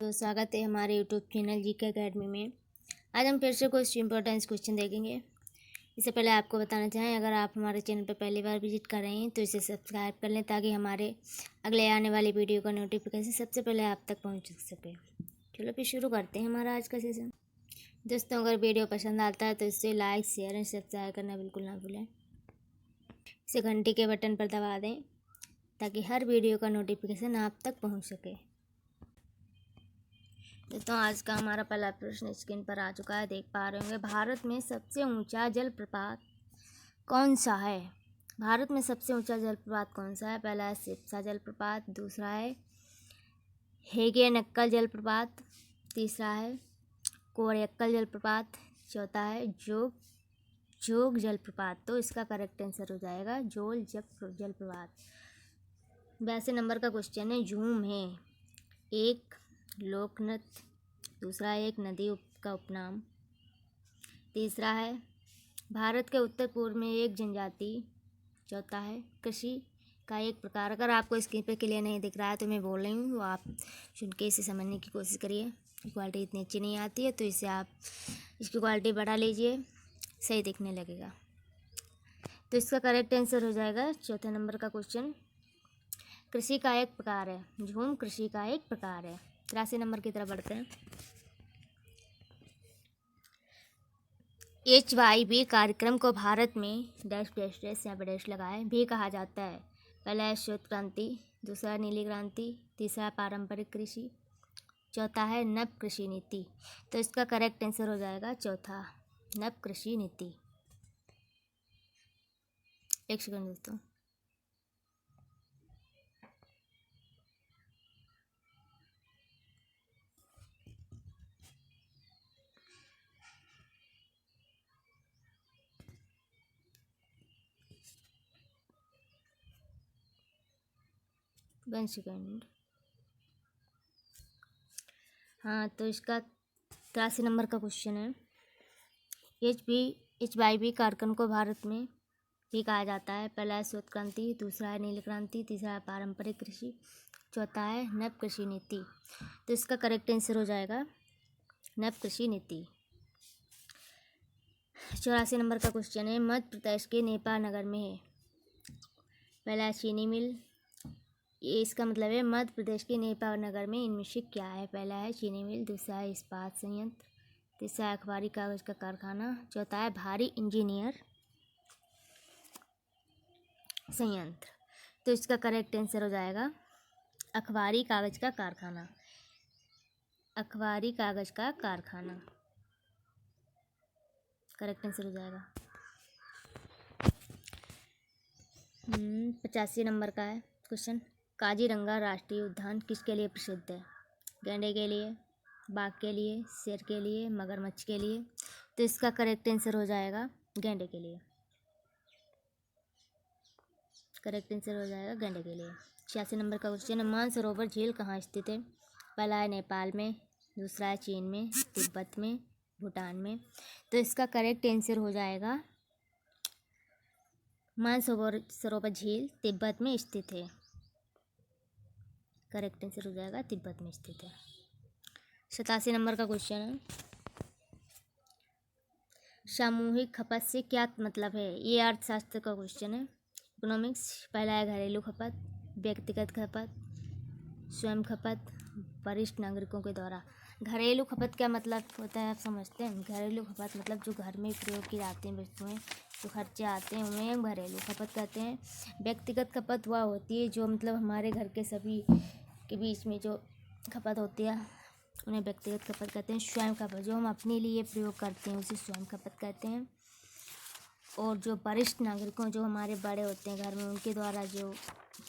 तो स्वागत है हमारे यूट्यूब चैनल जीके अकेडमी में। आज हम फिर से कुछ इंपॉर्टेंस क्वेश्चन देखेंगे। इससे पहले आपको बताना चाहें, अगर आप हमारे चैनल पर पहली बार विजिट कर रहे हैं तो इसे सब्सक्राइब कर लें ताकि हमारे अगले आने वाली वीडियो का नोटिफिकेशन सबसे पहले आप तक पहुंच सके। चलो फिर शुरू करते हैं हमारा आज का सेशन। दोस्तों, अगर वीडियो पसंद आता है तो इसे लाइक, शेयर एंड सब्सक्राइब करना बिल्कुल ना भूलें। इसे घंटी के बटन पर दबा दें ताकि हर वीडियो का नोटिफिकेशन आप तक पहुँच सके। तो आज का हमारा पहला प्रश्न स्क्रीन पर आ चुका है, देख पा रहे होंगे। भारत में सबसे ऊंचा जलप्रपात कौन सा है? भारत में सबसे ऊंचा जलप्रपात कौन सा है? पहला है सिप्सा जलप्रपात, दूसरा है हेगेनक्कल जलप्रपात, तीसरा है कोरयक्कल जलप्रपात, चौथा है जोग जलप्रपात। तो इसका करेक्ट आंसर हो जाएगा जोल जलप्रपात। 82 नंबर का क्वेश्चन है। झूम है एक लोक नृत्य, दूसरा है एक नदी का उपनाम, तीसरा है भारत के उत्तर पूर्व में एक जनजाति, चौथा है कृषि का एक प्रकार। अगर आपको स्क्रीन पे क्लियर नहीं दिख रहा है तो मैं बोल रही हूँ, वो आप सुन के इसे समझने की कोशिश करिए। क्वालिटी इतनी अच्छी नहीं आती है तो इसे आप इसकी क्वालिटी बढ़ा लीजिए, सही दिखने लगेगा। तो इसका करेक्ट आंसर हो जाएगा चौथे नंबर का क्वेश्चन, कृषि का एक प्रकार है। झूम कृषि का एक प्रकार है। 83 नंबर की तरफ बढ़ते हैं। HYB कार्यक्रम को भारत में डैश डैश डैश या डैश लगाए भी कहा जाता है। पहला है श्वेत क्रांति, दूसरा नीली क्रांति, तीसरा पारंपरिक कृषि, चौथा है नव कृषि नीति। तो इसका करेक्ट आंसर हो जाएगा चौथा, नव कृषि नीति। एक सेकंड दोस्तों। One second. हाँ, तो इसका 83 नंबर का क्वेश्चन है। HYB कार्यक्रम को भारत में भी कहा जाता है। पहला है श्वेत क्रांति, दूसरा है नीली क्रांति, तीसरा है पारंपरिक कृषि, चौथा है नव कृषि नीति। तो इसका करेक्ट आंसर हो जाएगा नव कृषि नीति। 84 नंबर का क्वेश्चन है। मध्य प्रदेश के नेपाल नगर में है। पहला है चीनी मिल, ये इसका मतलब है मध्य प्रदेश के नेपाल नगर में इनमें से क्या है? पहला है चीनी मिल, दूसरा है इस्पात संयंत्र, तीसरा है अखबारी कागज का कारखाना, चौथा है भारी इंजीनियर संयंत्र। तो इसका करेक्ट आंसर हो जाएगा अखबारी कागज का कारखाना। अखबारी कागज का कारखाना करेक्ट आंसर हो जाएगा। 85 नंबर का है क्वेश्चन। काजीरंगा राष्ट्रीय उद्यान किसके लिए प्रसिद्ध है? गैंडे के लिए, बाघ के लिए, शेर के लिए, मगरमच्छ के लिए। तो इसका करेक्ट आंसर हो जाएगा गैंडे के लिए। करेक्ट आंसर हो जाएगा गैंडे के लिए। 86 नंबर का क्वेश्चन है। मानसरोवर झील कहाँ स्थित है? पहला है नेपाल में, दूसरा है चीन में, तिब्बत में, भूटान में। तो इसका करेक्ट आंसर हो जाएगा मानसरोवर झील तिब्बत में स्थित है। करेक्ट आंसर हो जाएगा तिब्बत में स्थित है। 87 नंबर का क्वेश्चन है। सामूहिक खपत से क्या मतलब है? ये अर्थशास्त्र का क्वेश्चन है, इकोनॉमिक्स। पहला है घरेलू खपत, व्यक्तिगत खपत, स्वयं खपत, वरिष्ठ नागरिकों के द्वारा। घरेलू खपत क्या मतलब होता है आप समझते हैं? घरेलू खपत मतलब जो घर में प्रयोग की जाती हैं वस्तुएं, जो खर्चे आते हैं उन्हें हम घरेलू खपत कहते हैं। व्यक्तिगत खपत वह होती है जो मतलब हमारे घर के सभी के बीच में जो खपत होती है उन्हें व्यक्तिगत खपत कहते हैं। स्वयं खपत जो हम अपने लिए प्रयोग करते हैं उसे स्वयं खपत कहते हैं। और जो वरिष्ठ नागरिकों, जो हमारे बड़े होते हैं घर में, उनके द्वारा जो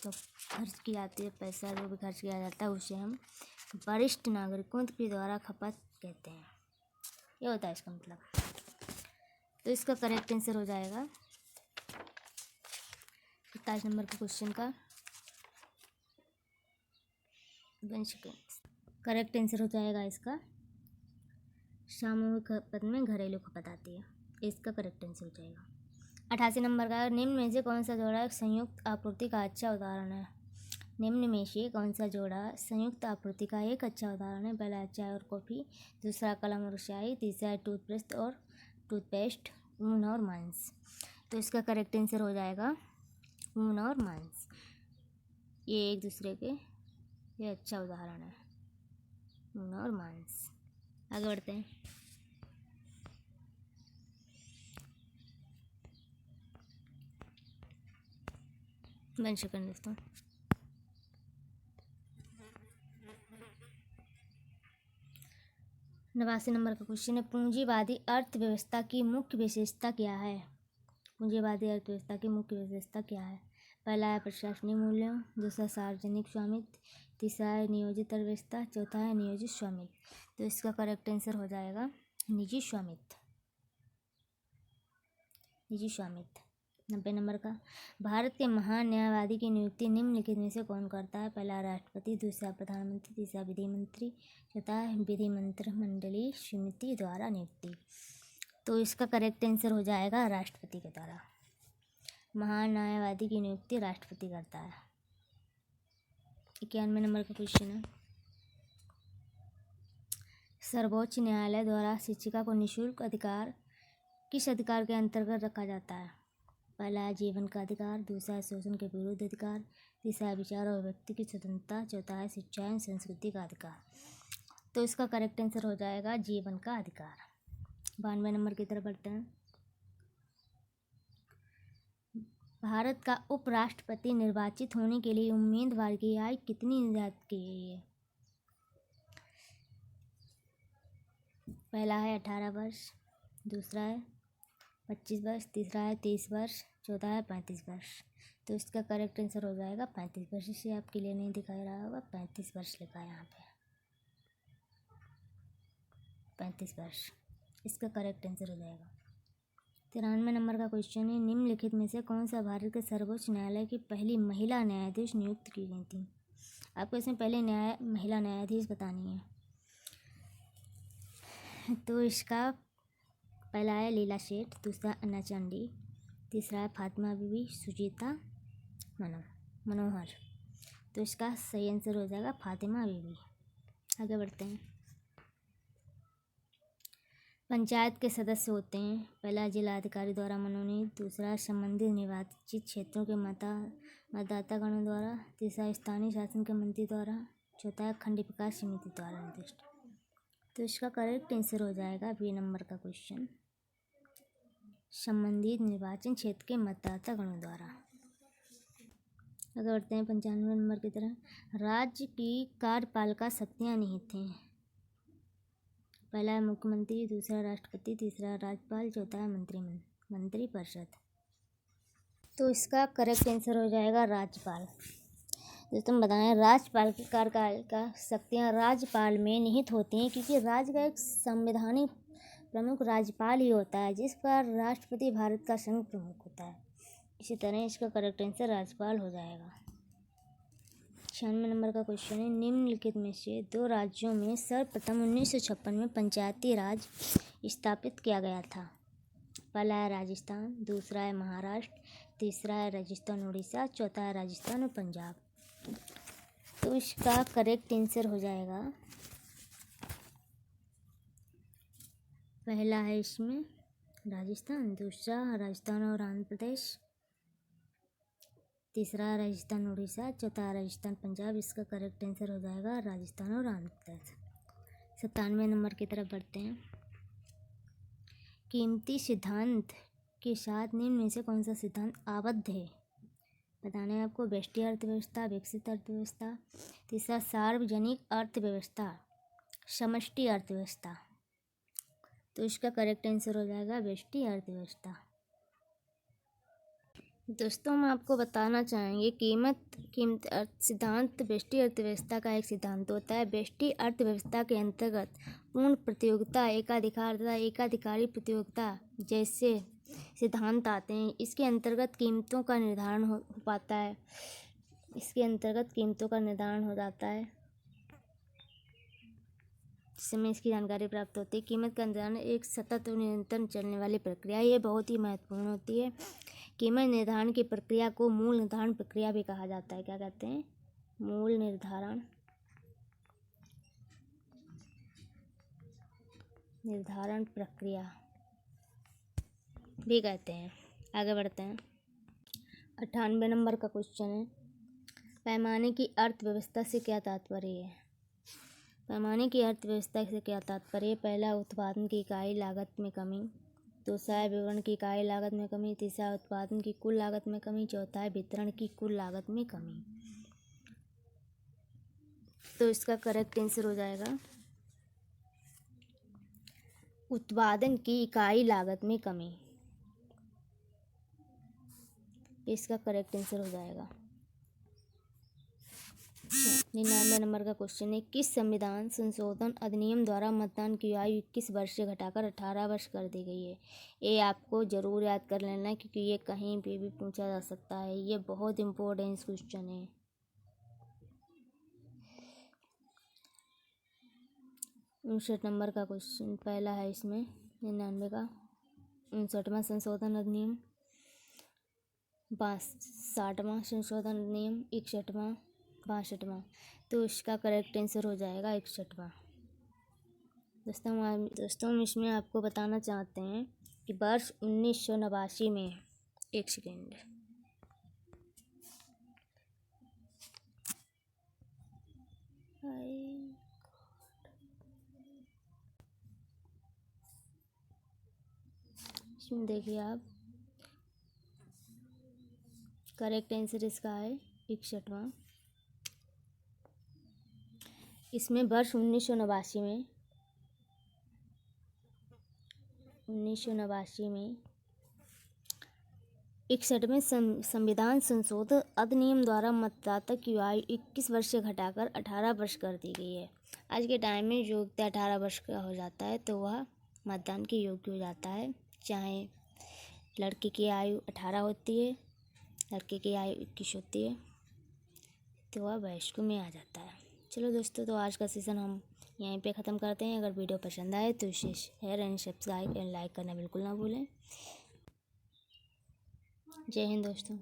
खर्च की जाती है, पैसा जो भी खर्च किया जाता है उसे हम वरिष्ठ नागरिकों के द्वारा खपत कहते हैं। ये होता है इसका मतलब। तो इसका करेक्ट आंसर हो जाएगा 27 नंबर के क्वेश्चन का करेक्ट आंसर हो जाएगा इसका सामूहिक खपत में घरेलू खपत आती है। इसका करेक्ट आंसर हो जाएगा। 88 नंबर का, निम्न में से कौन सा जोड़ा संयुक्त आपूर्ति का अच्छा उदाहरण है? निम्न में से कौन सा जोड़ा संयुक्त आपूर्ति का एक अच्छा उदाहरण है? पहला है चाय और कॉफ़ी, दूसरा कलम और स्याही, तीसरा है टूथपेस्ट, ऊन और मांस। तो इसका करेक्ट आंसर हो जाएगा ऊन और मांस। ये एक दूसरे के ये अच्छा उदाहरण है, ऊन और मांस। आगे बढ़ते हैं। वन सेकंड दोस्तों। नवासी नंबर का क्वेश्चन है, पूंजीवादी अर्थव्यवस्था की मुख्य विशेषता क्या है? पूंजीवादी अर्थव्यवस्था की मुख्य विशेषता क्या है? पहला है प्रशासनिक मूल्यों, दूसरा सार्वजनिक स्वामित्व, तीसरा है नियोजित अर्थव्यवस्था, चौथा है नियोजित स्वामित्व। तो इसका करेक्ट आंसर हो जाएगा निजी स्वामित्व। निजी स्वामित्व। 90 नंबर का, भारत के महान न्यायवादी की नियुक्ति निम्नलिखित में से कौन करता है? पहला राष्ट्रपति, दूसरा प्रधानमंत्री, तीसरा विधि मंत्री, चौथा विधि मंत्रिमंडलीय समिति द्वारा नियुक्ति। तो इसका करेक्ट आंसर हो जाएगा राष्ट्रपति के द्वारा। महान न्यायवादी की नियुक्ति राष्ट्रपति करता है। 91 नंबर का क्वेश्चन है, सर्वोच्च न्यायालय द्वारा शिक्षिका को निःशुल्क अधिकार किस अधिकार के अंतर्गत रखा जाता है? पहला है जीवन का अधिकार, दूसरा है शोषण के विरुद्ध अधिकार, तीसरा है विचार और व्यक्ति की स्वतंत्रता, चौथा है शिक्षा एवं संस्कृति का अधिकार। तो इसका करेक्ट आंसर हो जाएगा जीवन का अधिकार। 92 नंबर की तरफ बढ़ते हैं। भारत का उपराष्ट्रपति निर्वाचित होने के लिए उम्मीदवार की आयु कितनी निर्धारित की गई है? पहला है 18 वर्ष, दूसरा है 25 वर्ष, तीसरा है 30 वर्ष, चौथा है 35 वर्ष। तो इसका करेक्ट आंसर हो जाएगा 35 वर्ष। इसे आपके लिए नहीं दिखाई रहा होगा, 35 वर्ष लिखा है यहाँ पे, 35 वर्ष इसका करेक्ट आंसर हो जाएगा। 93 नंबर का क्वेश्चन है, निम्नलिखित में से कौन सा भारत के सर्वोच्च न्यायालय की पहली महिला न्यायाधीश नियुक्त की गई थी? आपको इसमें पहले महिला न्यायाधीश बतानी है। तो इसका पहला है लीला सेठ, दूसरा अन्ना चांडी, तीसरा है फातिमा बीबी, सुजीता मनोहर। तो इसका सही आंसर हो जाएगा फातिमा बीबी। आगे बढ़ते हैं। पंचायत के सदस्य होते हैं, पहला जिला अधिकारी द्वारा मनोनीत, दूसरा संबंधित निर्वाचित क्षेत्रों के मतदातागणों द्वारा, तीसरा स्थानीय शासन के मंत्री द्वारा, चौथा है खंड विकास समिति द्वारा निर्दिष्ट। तो इसका करेक्ट आंसर हो जाएगा बी नंबर का क्वेश्चन, संबंधित निर्वाचन क्षेत्र के मतदाता गणों द्वारा। अगर बढ़ते हैं 95 नंबर की तरह, राज्य की कार्यपालिका शक्तियाँ निहित हैं। पहला है मुख्यमंत्री, दूसरा राष्ट्रपति, तीसरा राज्यपाल, चौथा है मंत्रिपरिषद। तो इसका करेक्ट आंसर हो जाएगा राज्यपाल। दोस्तों बताएं, राज्यपाल की कार्यपालिका शक्तियाँ राज्यपाल में निहित होती हैं, क्योंकि राज्य का एक संवैधानिक प्रमुख राज्यपाल ही होता है, जिस पर राष्ट्रपति भारत का संघ प्रमुख होता है। इसी तरह इसका करेक्ट आंसर राज्यपाल हो जाएगा। 96 नंबर का क्वेश्चन है, निम्नलिखित में से दो राज्यों में सर्वप्रथम 1956 में पंचायती राज स्थापित किया गया था? पहला है राजस्थान, दूसरा है महाराष्ट्र, तीसरा है राजस्थान उड़ीसा, चौथा है राजस्थान और पंजाब। तो इसका करेक्ट आंसर हो जाएगा, पहला है इसमें राजस्थान, दूसरा राजस्थान और आंध्र प्रदेश, तीसरा राजस्थान उड़ीसा, चौथा राजस्थान पंजाब। इसका करेक्ट आंसर हो जाएगा राजस्थान और आंध्र प्रदेश। 97 नंबर की तरफ बढ़ते हैं। कीमती सिद्धांत के साथ निम्न में से कौन सा सिद्धांत आबद्ध है? बताना है आपको, व्यष्टि अर्थव्यवस्था, विकसित अर्थव्यवस्था, तीसरा सार्वजनिक अर्थव्यवस्था, समष्टि अर्थव्यवस्था। तो इसका करेक्ट आंसर हो जाएगा व्यष्टि अर्थव्यवस्था। दोस्तों हम आपको बताना चाहेंगे, कीमत सिद्धांत व्यष्टि अर्थव्यवस्था का एक सिद्धांत होता है। व्यष्टि अर्थव्यवस्था के अंतर्गत पूर्ण प्रतियोगिता, एकाधिकार तथा एकाधिकारी प्रतियोगिता जैसे सिद्धांत आते हैं। इसके अंतर्गत कीमतों का निर्धारण हो पाता है, इसके अंतर्गत कीमतों का निर्धारण हो जाता है, जिसमें इसकी जानकारी प्राप्त होती है। कीमत का निर्धारण एक सतत और निरंतर चलने वाली प्रक्रिया, ये बहुत ही महत्वपूर्ण होती है। कीमत निर्धारण की प्रक्रिया को मूल निर्धारण प्रक्रिया भी कहा जाता है। क्या कहते हैं? मूल निर्धारण प्रक्रिया भी कहते हैं। आगे बढ़ते हैं। 98 नंबर का क्वेश्चन है, पैमाने की अर्थव्यवस्था से क्या तात्पर्य है? पैमाने की अर्थव्यवस्था से क्या तात्पर्य है? पहला, उत्पादन की इकाई लागत में कमी। दूसरा है विपणन की इकाई लागत में कमी। तीसरा, उत्पादन की कुल लागत में कमी। चौथा है वितरण की कुल लागत में कमी। तो इसका करेक्ट आंसर हो जाएगा उत्पादन की इकाई लागत में कमी। इसका करेक्ट आंसर हो जाएगा। 99 नंबर का क्वेश्चन है, किस संविधान संशोधन अधिनियम द्वारा मतदान की आयु 21 वर्ष से घटाकर 18 वर्ष कर दी गई है? ये आपको ज़रूर याद कर लेना है क्योंकि ये कहीं पे भी पूछा जा सकता है। ये बहुत इम्पोर्टेंट क्वेश्चन है। 59 नंबर का क्वेश्चन पहला है इसमें 99 का। 59वां संशोधन अधिनियम, 62वां संशोधन अधिनियम, 61वां, 62वां। तो इसका करेक्ट आंसर हो जाएगा 61वां। दोस्तों हम इसमें आपको बताना चाहते हैं कि वर्ष 1989 में, एक सेकेंड, इसमें देखिए आप, करेक्ट आंसर इसका है 61वां। इसमें वर्ष 1989 में 61वें संविधान संशोधन अधिनियम द्वारा मतदाता की आयु 21 वर्ष से घटाकर 18 वर्ष कर दी गई है। आज के टाइम में जो 18 वर्ष का हो जाता है तो वह मतदान के योग्य हो जाता है। चाहे लड़की की आयु 18 होती है, लड़के की आयु 21 होती है, तो वह वयस्क में आ जाता है। चलो दोस्तों, तो आज का सेशन हम यहीं पे ख़त्म करते हैं। अगर वीडियो पसंद आए तो इसे share and subscribe and like करना बिल्कुल ना भूलें। जय हिंद दोस्तों।